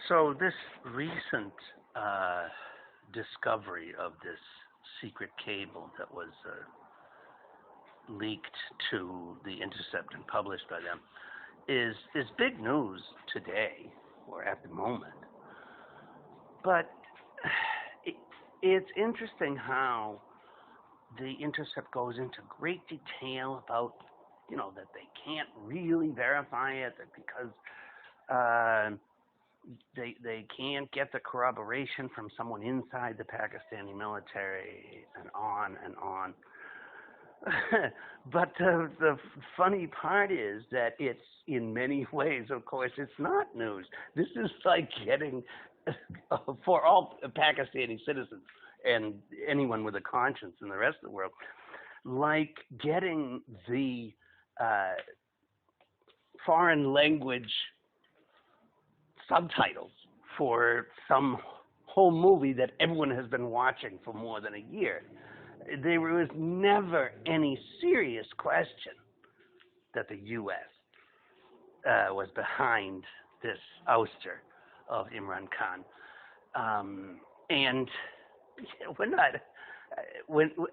So this recent discovery of this secret cable that was leaked to the Intercept and published by them is big news today, or at the moment. But it's interesting how the Intercept goes into great detail about, that they can't really verify it, that because they can't get the corroboration from someone inside the Pakistani military, and on and on. But the funny part is that it's, in many ways, of course, it's not news. This is like getting, for all Pakistani citizens and anyone with a conscience in the rest of the world, like getting the foreign language subtitles for some whole movie that everyone has been watching for more than a year. There was never any serious question that the U.S. Was behind this ouster of Imran Khan. And we're not,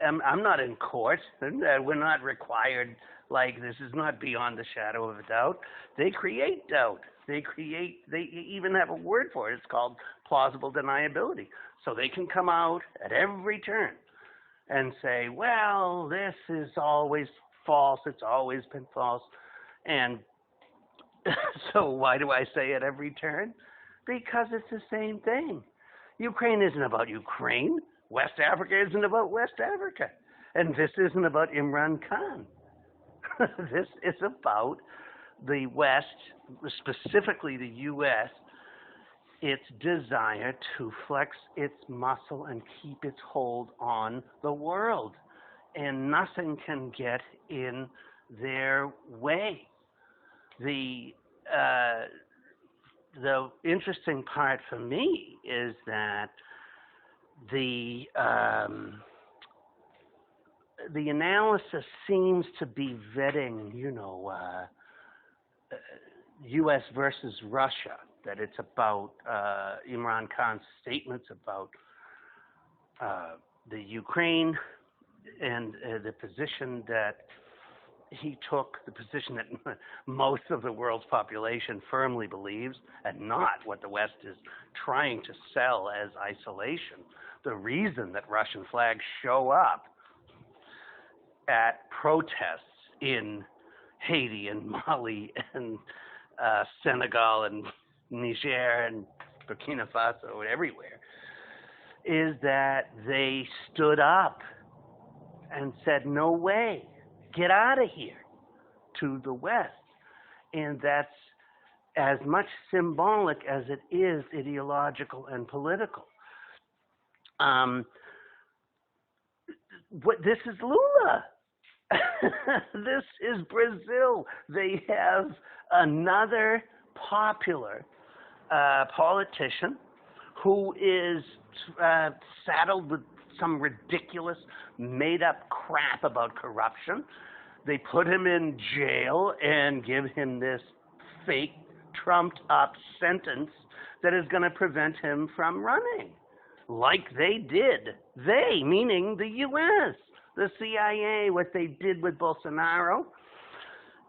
I'm not in court. We're not required, this is not beyond the shadow of a doubt. They create doubt. They even have a word for it. It's called plausible deniability. So they can come out at every turn and say, well, this is always false. It's always been false. And so why do I say at every turn? Because it's the same thing. Ukraine isn't about Ukraine. West Africa isn't about West Africa. And this isn't about Imran Khan. This is about the West, specifically the U.S., its desire to flex its muscle and keep its hold on the world. And nothing can get in their way. The interesting part for me is that the analysis seems to be vetting, U.S. versus Russia, that it's about Imran Khan's statements about the Ukraine and the position that he took, the position that most of the world's population firmly believes, and not what the West is trying to sell as isolation. The reason that Russian flags show up at protests in Haiti and Mali and Senegal and Niger and Burkina Faso and everywhere is that they stood up and said, no way, get out of here, to the West. And that's as much symbolic as it is ideological and political. This is Lula. This is Brazil. They have another popular politician who is saddled with some ridiculous made-up crap about corruption. They put him in jail and give him this fake, trumped-up sentence that is going to prevent him from running, like they did. They, meaning the U.S., the CIA, what they did with Bolsonaro,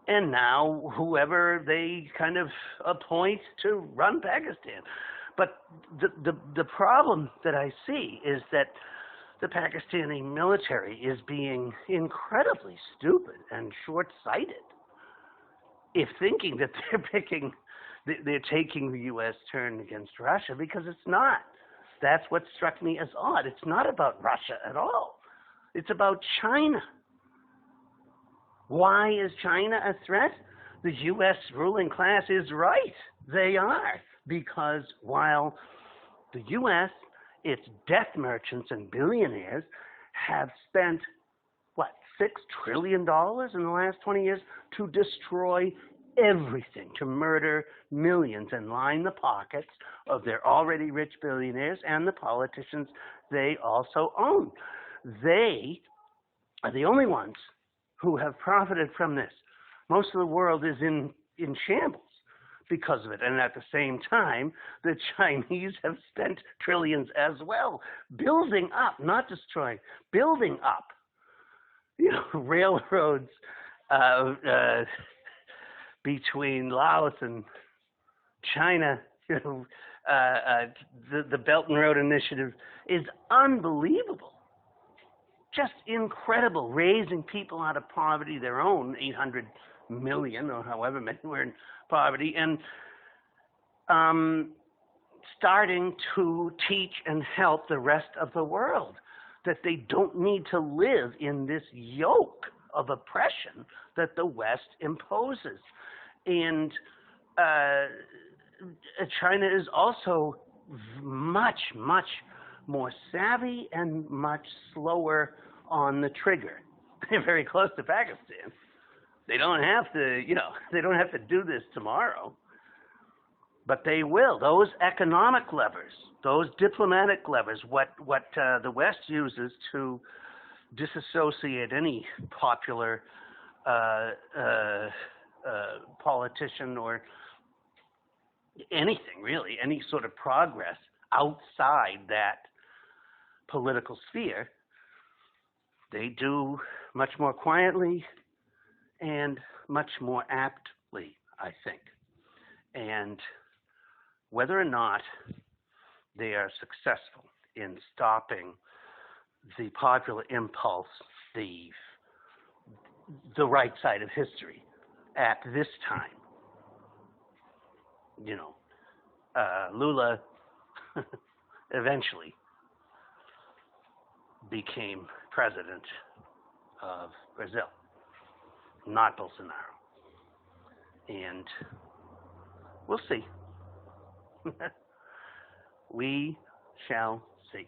and now whoever they kind of appoint to run Pakistan. But the problem that I see is that the Pakistani military is being incredibly stupid and short-sighted if thinking that they're taking the U.S. turn against Russia, because it's not. That's what struck me as odd. It's not about Russia at all. It's about China. Why is China a threat? The U.S. ruling class is right. They are. Because while the U.S., its death merchants and billionaires have spent, $6 trillion in the last 20 years to destroy everything, to murder millions and line the pockets of their already rich billionaires and the politicians they also own. They are the only ones who have profited from this. Most of the world is in shambles because of it. And at the same time, the Chinese have spent trillions as well, building up, not destroying, building up, railroads between Laos and China. The Belt and Road Initiative is unbelievable. Just incredible, raising people out of poverty, their own 800 million or however many were in poverty, and starting to teach and help the rest of the world that they don't need to live in this yoke of oppression that the West imposes. And China is also much, much more savvy and much slower on the trigger. They're very close to Pakistan. They don't have to, they don't have to do this tomorrow, but they will. Those economic levers, those diplomatic levers, what the West uses to disassociate any popular politician or anything really, any sort of progress outside that political sphere, they do much more quietly and much more aptly, I think. And whether or not they are successful in stopping the popular impulse, the right side of history at this time, Lula eventually became president of Brazil, not Bolsonaro. And we'll see. We shall see.